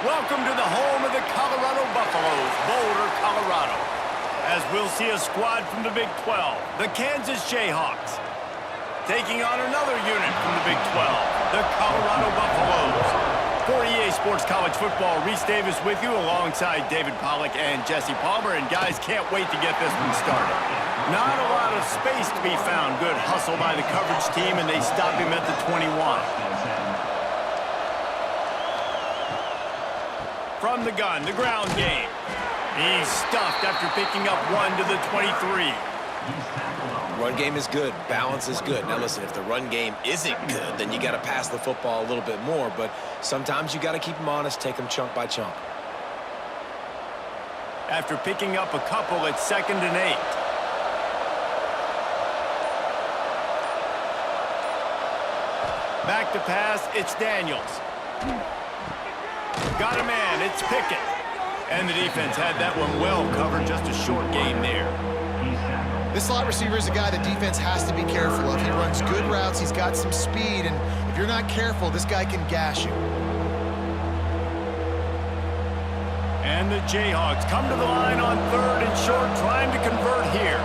Welcome to the home of the Colorado Buffaloes, Boulder, Colorado. As we'll see a squad from the Big 12, the Kansas Jayhawks. Taking on another unit from the Big 12, the Colorado Buffaloes. For EA Sports College Football, Reese Davis with you alongside David Pollack and Jesse Palmer. And guys, can't wait to get this one started. Not a lot of space to be found. Good hustle by the coverage team, and they stop him at the 21. From the gun, the ground game. He's stuffed after picking up one to the 23. Run game is good. Balance is good. Now listen, if the run game isn't good, then you got to pass the football a little bit more. But sometimes you got to keep them honest, take them chunk by chunk. After picking up a couple, it's 2nd and 8. Back to pass, it's Daniels. Got a man, it's Pickett. And the defense had that one well covered, just a short gain there. This slot receiver is a guy the defense has to be careful of. He runs good routes, he's got some speed, and if you're not careful, this guy can gash you. And the Jayhawks come to the line on 3rd and short, trying to convert here.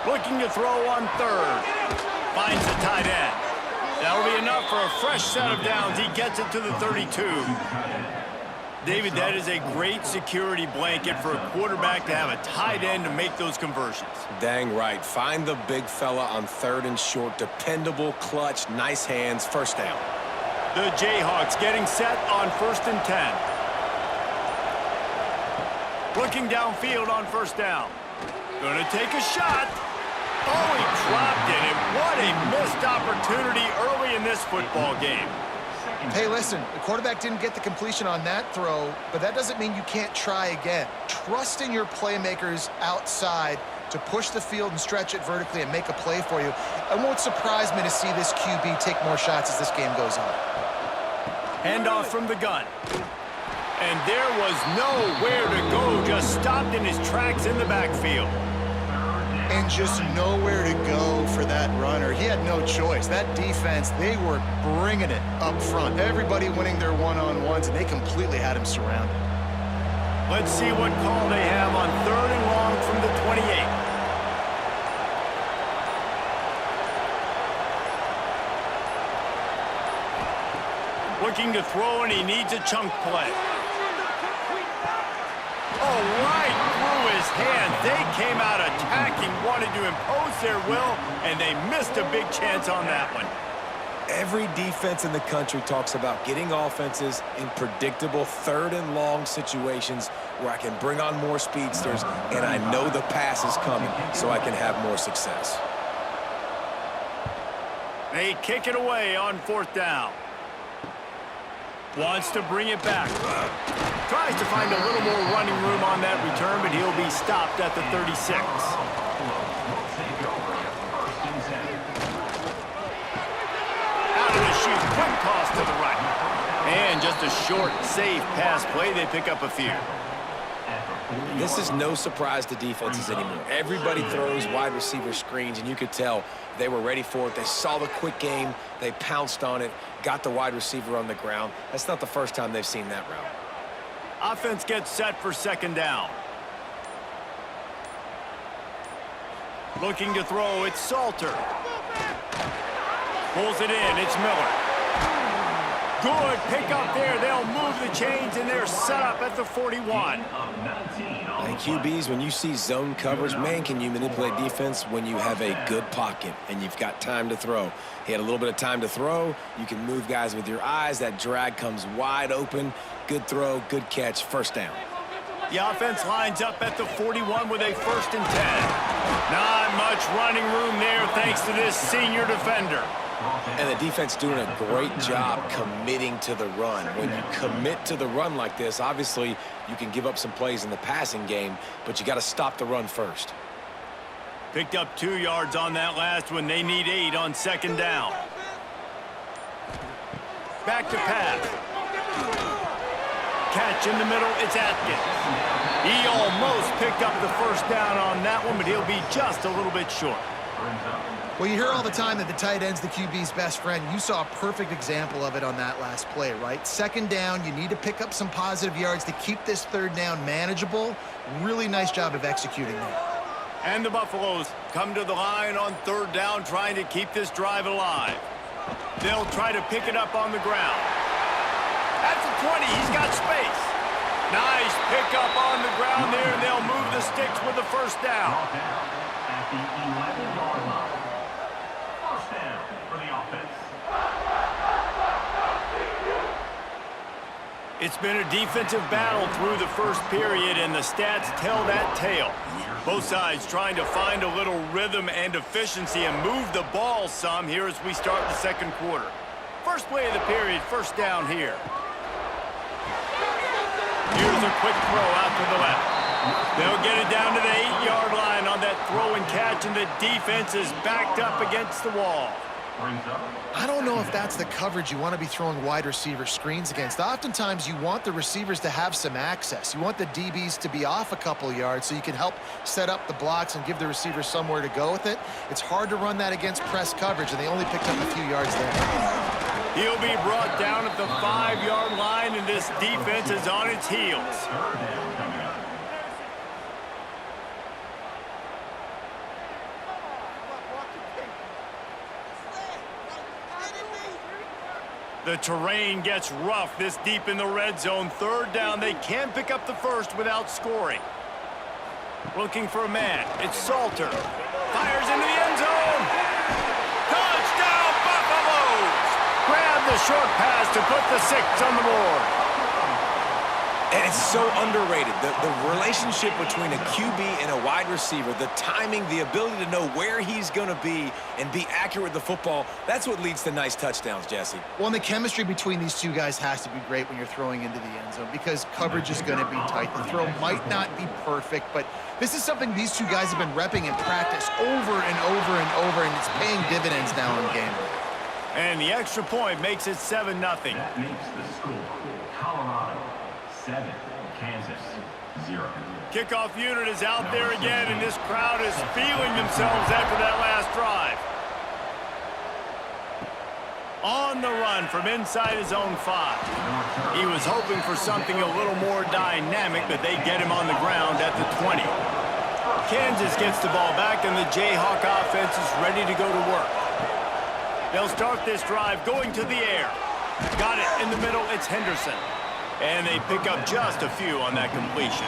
Looking to throw on 3rd. Finds the tight end. That'll be enough for a fresh set of downs. He gets it to the 32. David, that is a great security blanket for a quarterback to have a tight end to make those conversions. Dang right. Find the big fella on 3rd and short. Dependable, clutch, nice hands, first down. The Jayhawks getting set on 1st and 10. Looking downfield on 1st down. Gonna take a shot. Oh, he dropped it, and what a missed opportunity early in this football game. Hey, listen, the quarterback didn't get the completion on that throw, but that doesn't mean you can't try again. Trust in your playmakers outside to push the field and stretch it vertically and make a play for you. It won't surprise me to see this QB take more shots as this game goes on. Handoff from the gun. And there was nowhere to go, just stopped in his tracks in the backfield. And just nowhere to go for that runner. He had no choice. That defense, they were bringing it up front. Everybody winning their one-on-ones, and they completely had him surrounded. Let's see what call they have on 3rd and long from the 28. Looking to throw, and he needs a chunk play. Oh, right through his hand. They came out attacking, wanted to impose their will, and they missed a big chance on that one. Every defense in the country talks about getting offenses in predictable 3rd and long situations where I can bring on more speedsters, and I know the pass is coming, so I can have more success. They kick it away on 4th down. Wants to bring it back. Tries to find a little more running room on that return, but he'll be stopped at the 36. Out of the chute, quick toss to the right. And just a short, safe pass play. They pick up a few. This is no surprise to defenses anymore. Everybody throws wide receiver screens, and you could tell they were ready for it. They saw the quick game. They pounced on it, got the wide receiver on the ground. That's not the first time they've seen that route. Offense gets set for 2nd down. Looking to throw, it's Salter. Pulls it in, it's Miller. Good pick up there. They'll move the chains, and they're set up at the 41. And QBs, when you see zone coverage, man, can you manipulate defense when you have a good pocket and you've got time to throw. He had a little bit of time to throw. You can move guys with your eyes. That drag comes wide open. Good throw, good catch, first down. The offense lines up at the 41 with a 1st and 10. Not much running room there thanks to this senior defender. And the defense doing a great job committing to the run. When you commit to the run like this, obviously you can give up some plays in the passing game, but you got to stop the run first. Picked up 2 yards on that last one. They need 8 on 2nd down. Back to pass. Catch in the middle, it's Atkins. He almost picked up the 1st down on that one, but he'll be just a little bit short. Well, you hear all the time that the tight end's the QB's best friend. You saw a perfect example of it on that last play, right? Second down, you need to pick up some positive yards to keep this third down manageable. Really nice job of executing that. And the Buffaloes come to the line on third down, trying to keep this drive alive. They'll try to pick it up on the ground. At the 20, he's got space. Nice pickup on the ground there, and they'll move the sticks with the first down. At the 11-yard line. First down for the offense. It's been a defensive battle through the first period, and the stats tell that tale. Both sides trying to find a little rhythm and efficiency and move the ball some here as we start the second quarter. First play of the period, first down here. Here's a quick throw out to the left. They'll get it down to the 8-yard line on that throw and catch, and the defense is backed up against the wall. I don't know if that's the coverage you want to be throwing wide receiver screens against. Oftentimes, you want the receivers to have some access. You want the DBs to be off a couple yards so you can help set up the blocks and give the receivers somewhere to go with it. It's hard to run that against press coverage, and they only picked up a few yards there. He'll be brought down at the 5-yard line, and this defense is on its heels. The terrain gets rough this deep in the red zone. Third down, they can pick up the first without scoring. Looking for a man. It's Salter. Fires into the end zone. Touchdown, Buffaloes! Grab the short pass to put the 6 on the board. And it's so underrated. The relationship between a QB and a wide receiver, the timing, the ability to know where he's going to be and be accurate with the football, that's what leads to nice touchdowns, Jesse. Well, and the chemistry between these two guys has to be great when you're throwing into the end zone because coverage is going to be tight. The throw might not be perfect, but this is something these two guys have been repping in practice over and over and over, and it's paying dividends now in game. And the extra point makes it 7-0. That makes the score Colorado 7, Kansas 0. Kickoff unit is out there again, and this crowd is feeling themselves after that last drive. On the run from inside his own 5. He was hoping for something a little more dynamic, but they get him on the ground at the 20. Kansas gets the ball back, and the Jayhawk offense is ready to go to work. They'll start this drive going to the air. Got it in the middle, it's Henderson. And they pick up just a few on that completion.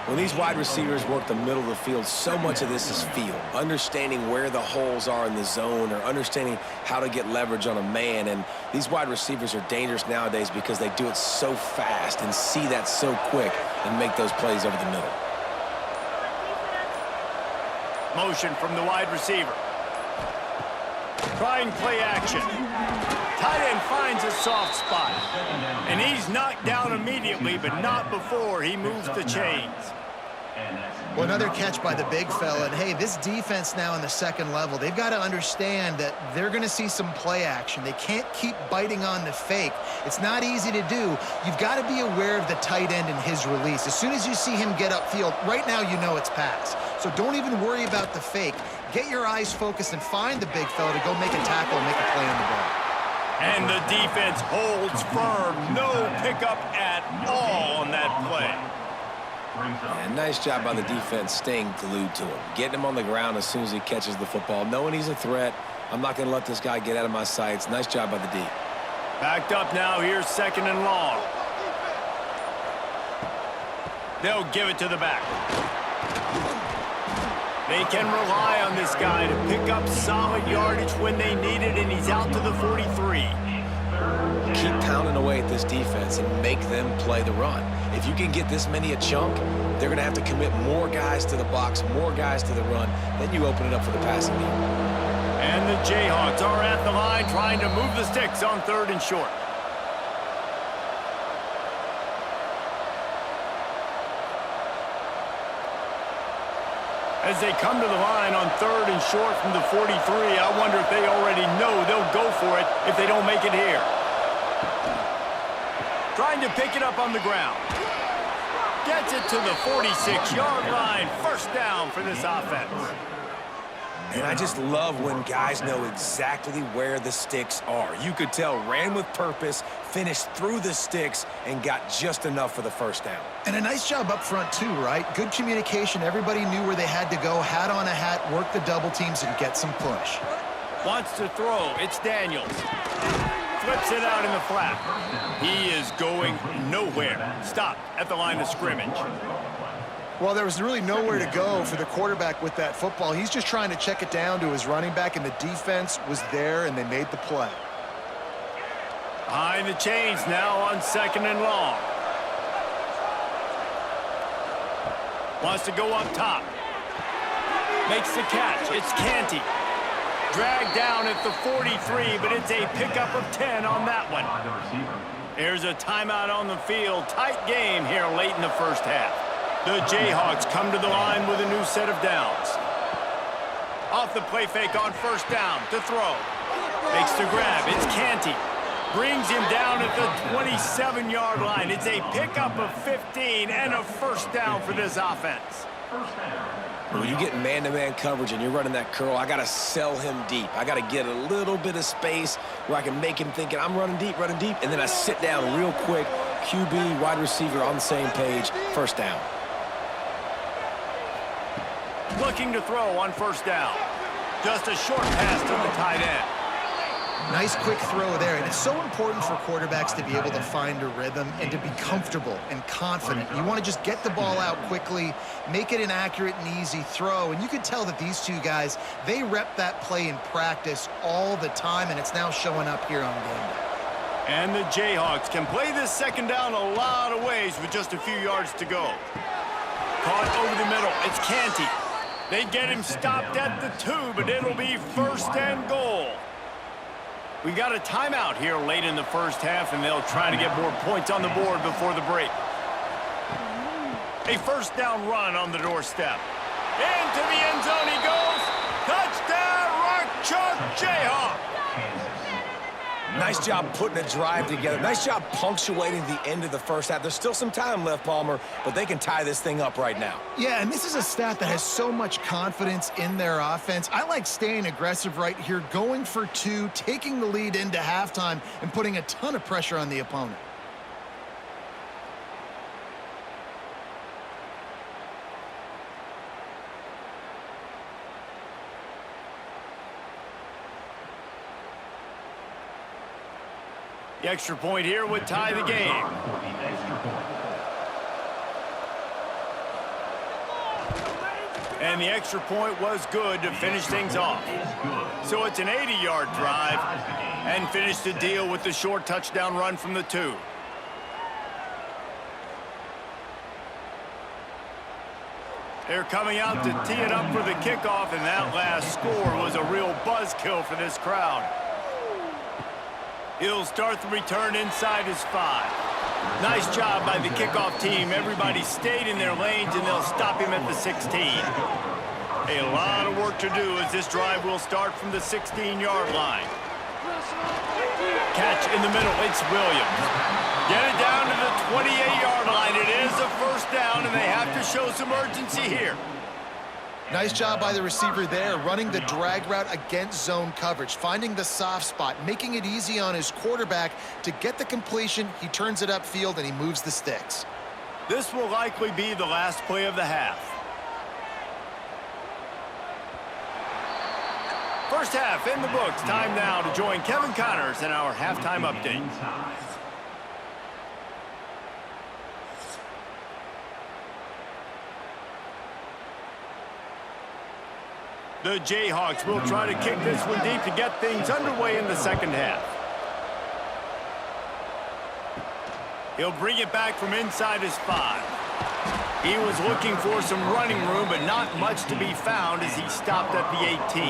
When these wide receivers work the middle of the field, so much of this is feel. Understanding where the holes are in the zone or understanding how to get leverage on a man. And these wide receivers are dangerous nowadays because they do it so fast and see that so quick and make those plays over the middle. Motion from the wide receiver. Trying play action. Tight end finds a soft spot. And he's knocked down immediately, but not before he moves the chains. Well, another catch by the big fella. And, hey, this defense now in the second level, they've got to understand that they're going to see some play action. They can't keep biting on the fake. It's not easy to do. You've got to be aware of the tight end and his release. As soon as you see him get upfield, right now you know it's pass. So don't even worry about the fake. Get your eyes focused and find the big fella to go make a tackle and make a play on the ball. And the defense holds firm. No pickup at all on that play. And nice job by the defense staying glued to him. Getting him on the ground as soon as he catches the football. Knowing he's a threat. I'm not going to let this guy get out of my sights. Nice job by the D. Backed up now. Here's 2nd and long. They'll give it to the back. They can rely on this guy to pick up solid yardage when they need it, and he's out to the 43. Keep pounding away at this defense and make them play the run. If you can get this many a chunk, they're going to have to commit more guys to the box, more guys to the run. Then you open it up for the passing game. And the Jayhawks are at the line trying to move the sticks on 3rd and short. As they come to the line on 3rd and short from the 43, I wonder if they already know they'll go for it if they don't make it here. Trying to pick it up on the ground. Gets it to the 46-yard line. First down for this offense. And I just love when guys know exactly where the sticks are. You could tell ran with purpose, finished through the sticks, and got just enough for the first down. And a nice job up front, too, right? Good communication. Everybody knew where they had to go, hat on a hat, work the double teams, and get some push. Wants to throw. It's Daniels. Flips it out in the flat. He is going nowhere. Stop at the line of scrimmage. Well, there was really nowhere to go for the quarterback with that football. He's just trying to check it down to his running back, and the defense was there, and they made the play. Behind the chains now on 2nd and long. Wants to go up top. Makes the catch. It's Canty. Dragged down at the 43, but it's a pickup of 10 on that one. There's a timeout on the field. Tight game here late in the first half. The Jayhawks come to the line with a new set of downs. Off the play fake on first down to throw. Makes the grab. It's Canty. Brings him down at the 27-yard line. It's a pickup of 15 and a first down for this offense. When you get man-to-man coverage and you're running that curl, I got to sell him deep. I got to get a little bit of space where I can make him thinking I'm running deep, and then I sit down real quick. QB, wide receiver on the same page, first down. Looking to throw on first down. Just a short pass to the tight end. Nice quick throw there, and it's so important for quarterbacks to be able to find a rhythm and to be comfortable and confident. You want to just get the ball out quickly, make it an accurate and easy throw, and you can tell that these two guys, they rep that play in practice all the time, and it's now showing up here on game day. And the Jayhawks can play this second down a lot of ways with just a few yards to go. Caught over the middle. It's Canty. They get him stopped at the 2, but it'll be first and goal. We got a timeout here late in the first half, and they'll try to get more points on the board before the break. A first down run on the doorstep. Into the end zone he goes. Touchdown, Rock Chalk Jayhawk. Nice job putting a drive together. Nice job punctuating the end of the first half. There's still some time left, Palmer, but they can tie this thing up right now. Yeah, and this is a staff that has so much confidence in their offense. I like staying aggressive right here, going for 2, taking the lead into halftime, and putting a ton of pressure on the opponent. The extra point here would tie the game. And the extra point was good to finish things off. So it's an 80-yard drive and finish the deal with the short touchdown run from the 2. They're coming out to tee it up for the kickoff, and that last score was a real buzzkill for this crowd. He'll start the return inside his 5. Nice job by the kickoff team. Everybody stayed in their lanes, and they'll stop him at the 16. A lot of work to do as this drive will start from the 16-yard line. Catch in the middle. It's Williams. Get it down to the 28-yard line. It is a first down, and they have to show some urgency here. Nice job by the receiver there, running the drag route against zone coverage, finding the soft spot, making it easy on his quarterback to get the completion. He turns it upfield, and he moves the sticks. This will likely be the last play of the half. First half in the books. Time now to join Kevin Connors in our halftime update. The Jayhawks will try to kick this one deep to get things underway in the second half. He'll bring it back from inside his 5. He was looking for some running room, but not much to be found as he stopped at the 18.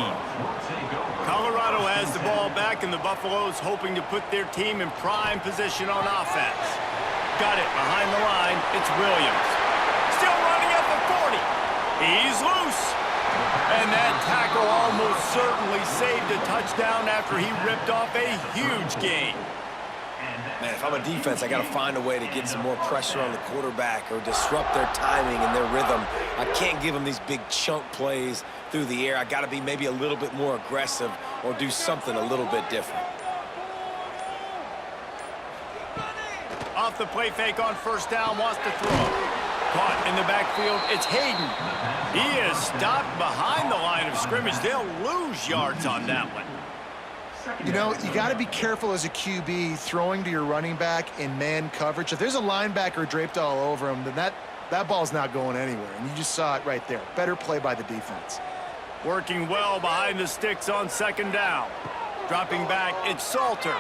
Colorado has the ball back, and the Buffaloes hoping to put their team in prime position on offense. Got it behind the line. It's Williams. Still running at the 40. He's loose. And that tackle almost certainly saved a touchdown after he ripped off a huge gain. Man, if I'm a defense, I got to find a way to get some more pressure on the quarterback or disrupt their timing and their rhythm. I can't give them these big chunk plays through the air. I got to be maybe a little bit more aggressive or do something a little bit different. Off the play fake on first down, wants to throw. Caught in the backfield, it's Hayden. He is stopped behind the line of scrimmage. They'll lose yards on that one. You know, you got to be careful as a QB throwing to your running back in man coverage. If there's a linebacker draped all over him, then that ball's not going anywhere. And you just saw it right there. Better play by the defense. Working well behind the sticks on second down. Dropping back, it's Salter.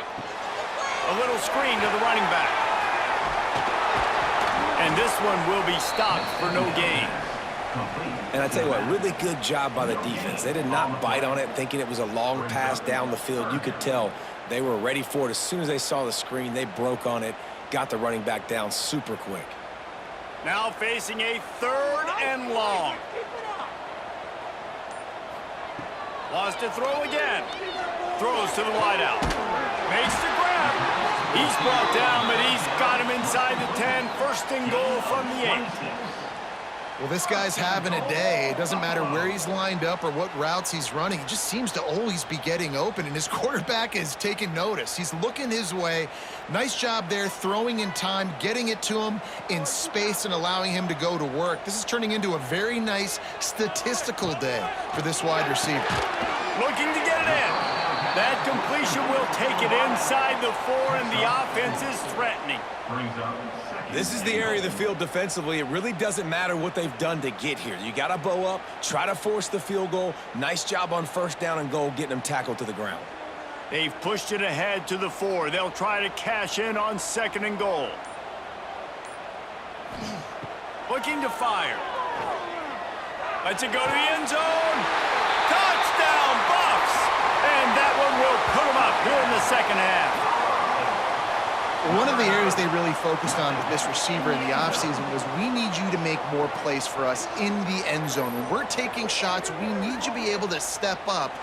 A little screen to the running back. And this one will be stopped for no gain. And I tell you what, really good job by the defense. They did not bite on it thinking it was a long pass down the field. You could tell they were ready for it. As soon as they saw the screen, they broke on it, got the running back down super quick. Now facing a 3rd and long. Wants to throw again. Throws to the wideout. Makes the grab. He's brought down, but he's got him inside the 10. 1st and goal from the 8. Well, this guy's having a day. It doesn't matter where he's lined up or what routes he's running. He just seems to always be getting open, and his quarterback is taking notice. He's looking his way. Nice job there, throwing in time, getting it to him in space and allowing him to go to work. This is turning into a very nice statistical day for this wide receiver. Looking to get it in. That completion will take it inside the 4, and the offense is threatening. This is the area of the field defensively. It really doesn't matter what they've done to get here. You got to bow up, try to force the field goal. Nice job on 1st down and goal, getting them tackled to the ground. They've pushed it ahead to the 4. They'll try to cash in on 2nd and goal. Looking to fire. Lets it go to the end zone. Touchdown, Buffs! And that one will put them up here in the 2nd half. One of the areas they really focused on with this receiver in the offseason was we need you to make more plays for us in the end zone. When we're taking shots, we need you to be able to step up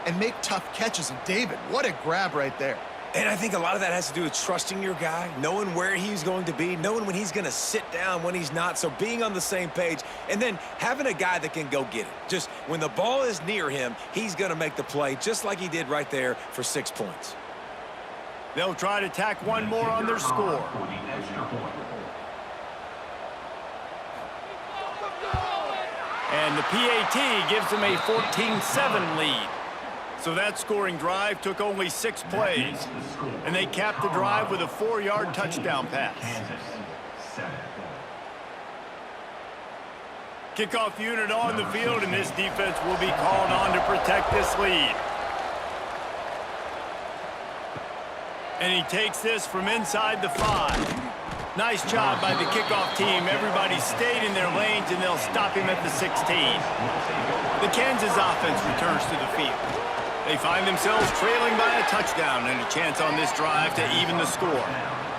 and make tough catches. And David, what a grab right there. And I think a lot of that has to do with trusting your guy, knowing where he's going to be, knowing when he's going to sit down, when he's not. So being on the same page, and then having a guy that can go get it. Just when the ball is near him, he's going to make the play, just like he did right there for 6 points. They'll try to tack one more on their score. And the PAT gives them a 14-7 lead. So that scoring drive took only 6 plays. And they capped the drive with a 4-yard touchdown pass. Kickoff unit on the field, and this defense will be called on to protect this lead. And he takes this from inside the 5. Nice job by the kickoff team. Everybody stayed in their lanes, and they'll stop him at the 16. The Kansas offense returns to the field. They find themselves trailing by a touchdown and a chance on this drive to even the score.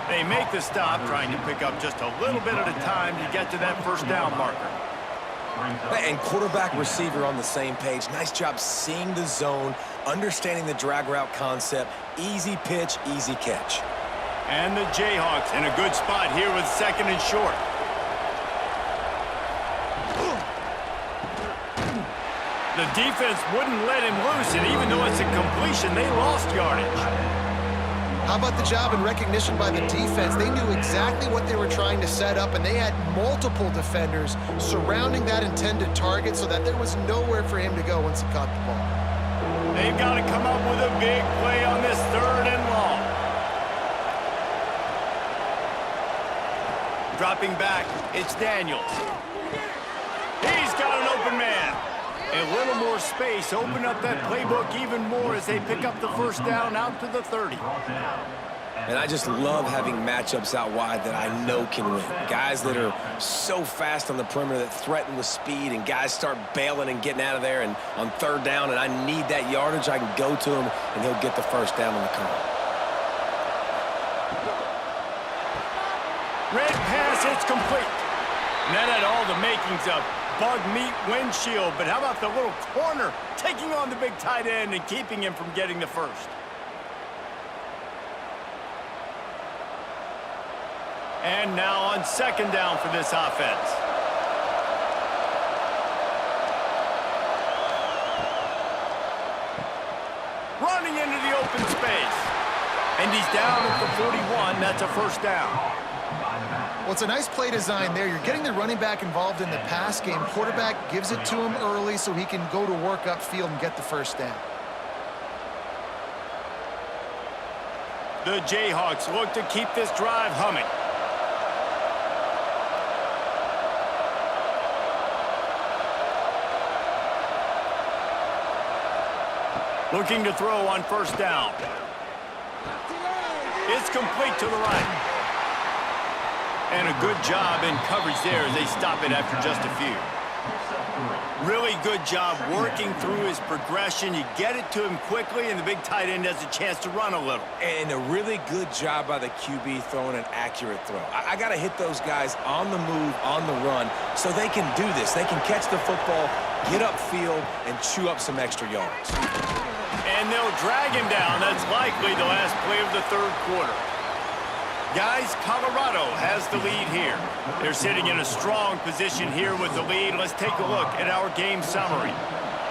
They make the stop, trying to pick up just a little bit at a time to get to that 1st down marker. And quarterback receiver on the same page. Nice job seeing the zone, understanding the drag route concept. Easy pitch, easy catch. And the Jayhawks in a good spot here with 2nd and short. The defense wouldn't let him loose, and even though it's a completion, they lost yardage. How about the job and recognition by the defense? They knew exactly what they were trying to set up, and they had multiple defenders surrounding that intended target so that there was nowhere for him to go once he caught the ball. They've got to come up with a big play on this 3rd and long. Dropping back, it's Daniels. He's got an open man. A little more space, open up that playbook even more as they pick up the 1st down out to the 30. And I just love having matchups out wide that I know can win. Guys that are so fast on the perimeter that threaten with speed, and guys start bailing and getting out of there, and on 3rd down, and I need that yardage, I can go to him, and he'll get the 1st down on the call. Red pass, it's complete. And that had all the makings of bug meat windshield, but how about the little corner taking on the big tight end and keeping him from getting the 1st? And now on second down for this offense. Running into the open space. And he's down at the 41. That's a first down. Well, it's a nice play design there. You're getting the running back involved in the pass game. Quarterback gives it to him early so he can go to work upfield and get the first down. The Jayhawks look to keep this drive humming. Looking to throw on first down. It's complete to the right. And a good job in coverage there as they stop it after just a few. Really good job working through his progression. You get it to him quickly, and the big tight end has a chance to run a little. And a really good job by the QB throwing an accurate throw. I got to hit those guys on the move, on the run, so they can do this. They can catch the football, get upfield, and chew up some extra yards. And they'll drag him down. That's likely the last play of the third quarter. Guys, Colorado has the lead here. They're sitting in a strong position here with the lead. Let's take a look at our game summary.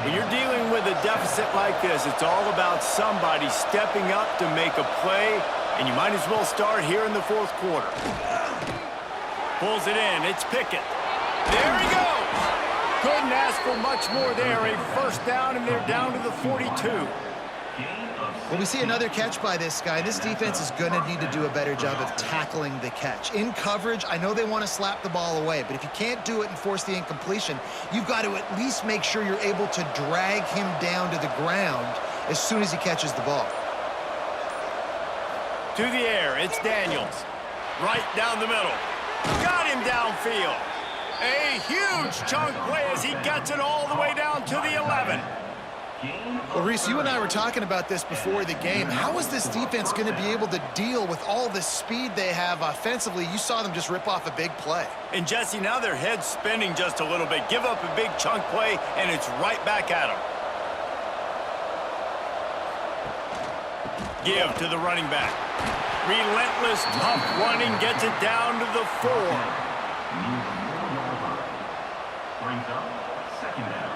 When you're dealing with a deficit like this, it's all about somebody stepping up to make a play, and you might as well start here in the fourth quarter. Pulls it in. It's Pickett. There he goes. Couldn't ask for much more there. A first down, and they're down to the 42. Well, we see another catch by this guy. This defense is going to need to do a better job of tackling the catch. In coverage, I know they want to slap the ball away, but if you can't do it and force the incompletion, you've got to at least make sure you're able to drag him down to the ground as soon as he catches the ball. To the air, it's Daniels. Right down the middle. Got him downfield. A huge chunk play as he gets it all the way down to the 11. Well, Reese, you and I were talking about this before the game. How is this defense going to be able to deal with all the speed they have offensively? You saw them just rip off a big play. And, Jesse, now their head's spinning just a little bit. Give up a big chunk play, and it's right back at them. Give to the running back. Relentless, tough running gets it down to the 4. Brings up second down.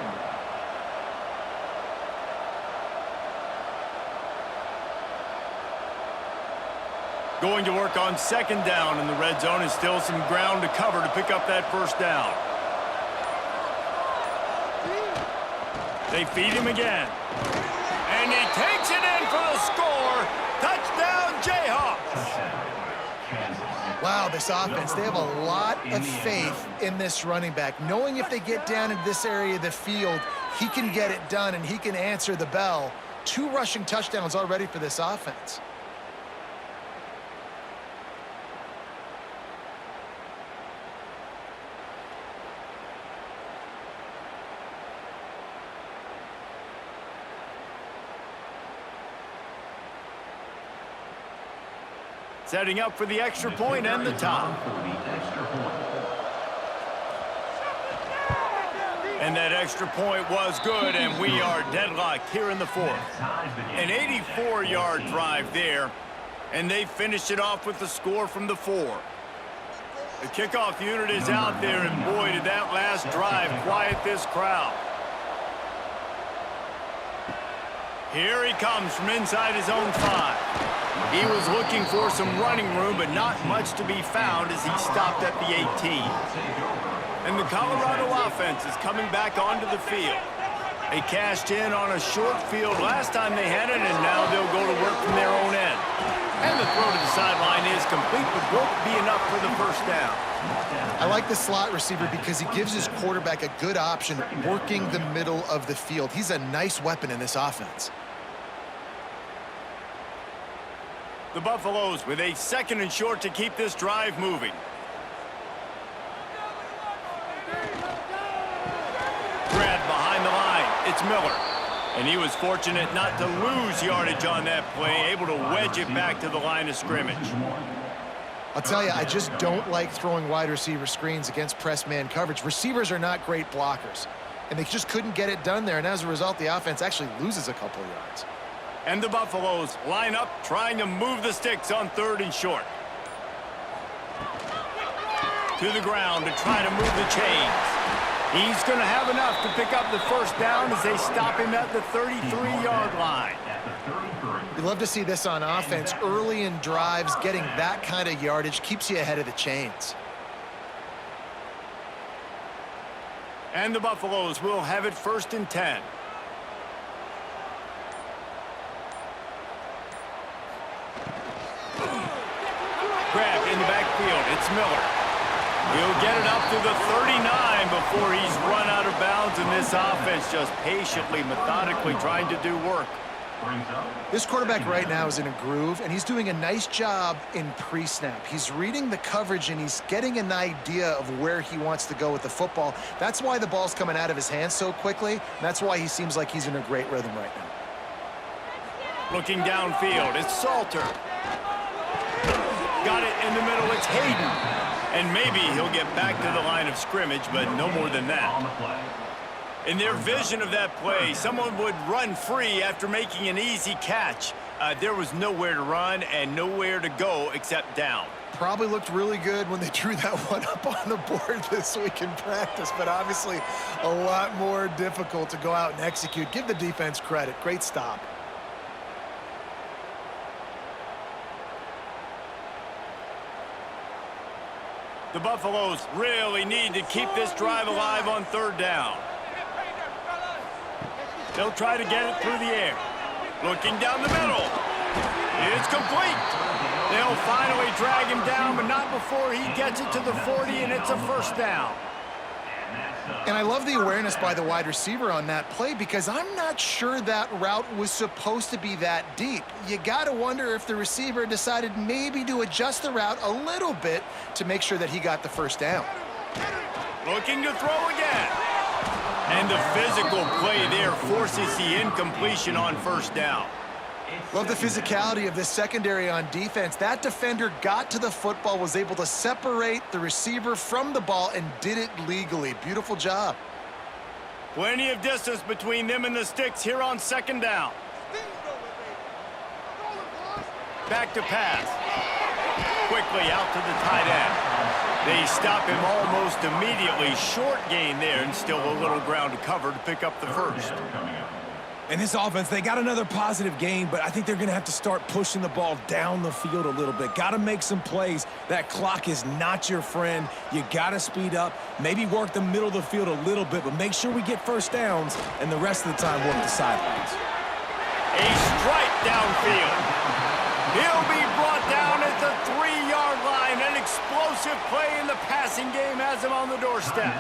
Going to work on second down in the red zone, and still some ground to cover to pick up that first down. They feed him again. And he takes it in for the score. Touchdown, Jayhawks. Wow, this offense, they have a lot of faith in this running back. Knowing if they get down into this area of the field, he can get it done and he can answer the bell. 2 rushing touchdowns already for this offense. Setting up for the extra point and the top. And that extra point was good, and we are deadlocked here in the fourth. An 84-yard drive there, and they finished it off with the score from the 4. The kickoff unit is out there, and boy, did that last drive quiet this crowd. Here he comes from inside his own 5. He was looking for some running room, but not much to be found as he stopped at the 18. And the Colorado offense is coming back onto the field. They cashed in on a short field last time they had it, and now they'll go to work from their own end. And the throw to the sideline is complete, but won't be enough for the first down. I like the slot receiver because he gives his quarterback a good option working the middle of the field. He's a nice weapon in this offense. The Buffaloes with a second and short to keep this drive moving. Grabbed behind the line. It's Miller. And he was fortunate not to lose yardage on that play, able to wedge it back to the line of scrimmage. I'll tell you, I just don't like throwing wide receiver screens against press man coverage. Receivers are not great blockers, and they just couldn't get it done there, and as a result, the offense actually loses a couple of yards. And the Buffaloes line up, trying to move the sticks on 3rd and short. To the ground to try to move the chains. He's going to have enough to pick up the first down as they stop him at the 33-yard line. You love to see this on offense. Early in drives, getting that kind of yardage keeps you ahead of the chains. And the Buffaloes will have it 1st and 10. Grab in the backfield. It's Miller. He'll get it up to the 39 before he's run out of bounds, and this offense just patiently, methodically trying to do work. This quarterback right now is in a groove, and he's doing a nice job in pre-snap. He's reading the coverage, and he's getting an idea of where he wants to go with the football. That's why the ball's coming out of his hands so quickly. That's why he seems like he's in a great rhythm right now. Looking downfield, it's Salter. Got it in the middle, it's Hayden. And maybe he'll get back to the line of scrimmage, but no more than that. In their vision of that play, someone would run free after making an easy catch. There was nowhere to run and nowhere to go except down. Probably looked really good when they drew that one up on the board this week in practice, but obviously a lot more difficult to go out and execute. Give the defense credit. Great stop. The Buffaloes really need to keep this drive alive on 3rd down. They'll try to get it through the air. Looking down the middle. It's complete. They'll finally drag him down, but not before he gets it to the 40, and it's a 1st down. And I love the awareness by the wide receiver on that play because I'm not sure that route was supposed to be that deep. You got to wonder if the receiver decided maybe to adjust the route a little bit to make sure that he got the 1st down. Looking to throw again. And the physical play there forces the incompletion on 1st down. Love the physicality of this secondary on defense. That defender got to the football, was able to separate the receiver from the ball, and did it legally. Beautiful job. Plenty of distance between them and the sticks here on 2nd down. Back to pass. Quickly out to the tight end. They stop him almost immediately. Short gain there, and still a little ground to cover to pick up the 1st. In this offense, they got another positive gain, but I think they're going to have to start pushing the ball down the field a little bit. Got to make some plays. That clock is not your friend. You got to speed up, maybe work the middle of the field a little bit, but make sure we get 1st downs, and the rest of the time work the sidelines. A strike downfield. He'll be brought down at the 3-yard line. An explosive play in the passing game has him on the doorstep.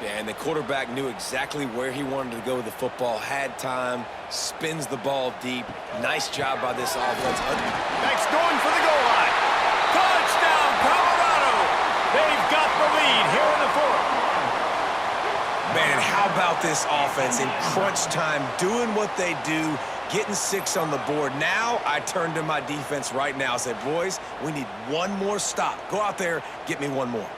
Yeah, and the quarterback knew exactly where he wanted to go with the football, had time, spins the ball deep. Nice job by this offense. Next going for the goal line. Touchdown, Colorado! They've got the lead here in the 4th. Man, how about this offense in crunch time, doing what they do, getting 6 on the board. Now I turn to my defense right now and say, boys, we need one more stop. Go out there, get me one more.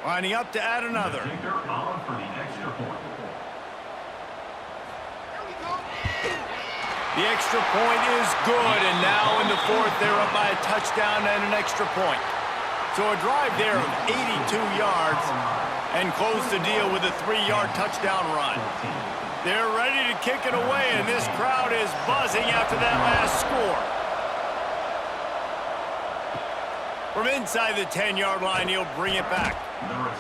Lining up to add another. The extra point is good, and now in the 4th, they're up by a touchdown and an extra point. So a drive there of 82 yards and close the deal with a 3-yard touchdown run. They're ready to kick it away, and this crowd is buzzing after that last score. From inside the 10-yard line, he'll bring it back.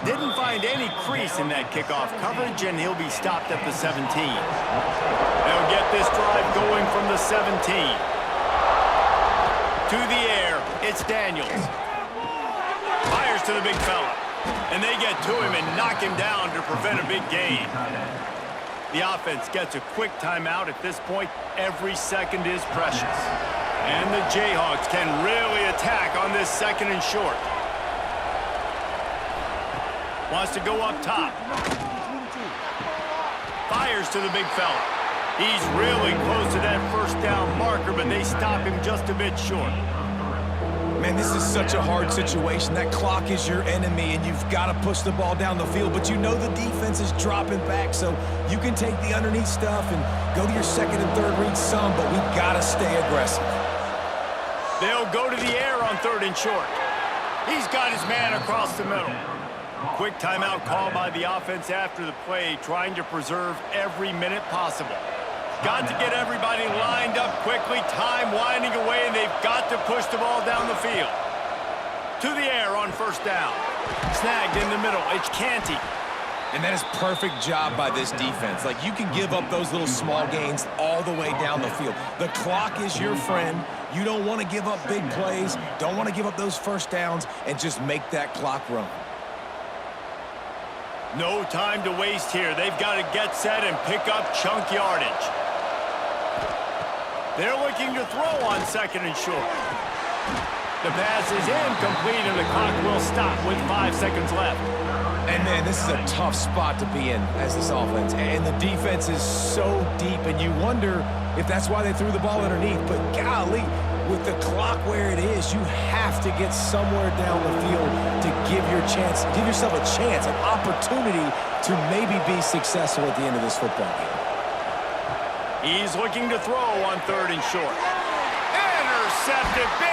Didn't find any crease in that kickoff coverage, and he'll be stopped at the 17. They'll get this drive going from the 17. To the air, it's Daniels. Fires to the big fella. And they get to him and knock him down to prevent a big gain. The offense gets a quick timeout at this point. Every second is precious. And the Jayhawks can really attack on this 2nd and short. Wants to go up top. Fires to the big fella. He's really close to that 1st down marker, but they stop him just a bit short. Man, this is such a hard situation. That clock is your enemy, and you've got to push the ball down the field, but you know the defense is dropping back, so you can take the underneath stuff and go to your second and third read some, but we got to stay aggressive. They'll go to the air on 3rd and short. He's got his man across the middle. Quick timeout call by the offense after the play, trying to preserve every minute possible. Got to get everybody lined up quickly, time winding away, and they've got to push the ball down the field. To the air on 1st down. Snagged in the middle, it's Canty. And that is perfect job by this defense. Like, you can give up those little small gains all the way down the field. The clock is your friend. You don't want to give up big plays, don't want to give up those 1st downs, and just make that clock run. No time to waste here. They've got to get set and pick up chunk yardage. They're looking to throw on 2nd and short. The pass is incomplete, and the clock will stop with 5 seconds left. And, man, this is a tough spot to be in as this offense. And the defense is so deep, and you wonder if that's why they threw the ball underneath. But, golly, with the clock where it is, you have to get somewhere down the field to give yourself a chance, an opportunity to maybe be successful at the end of this football game. He's looking to throw on 3rd and short. Intercepted.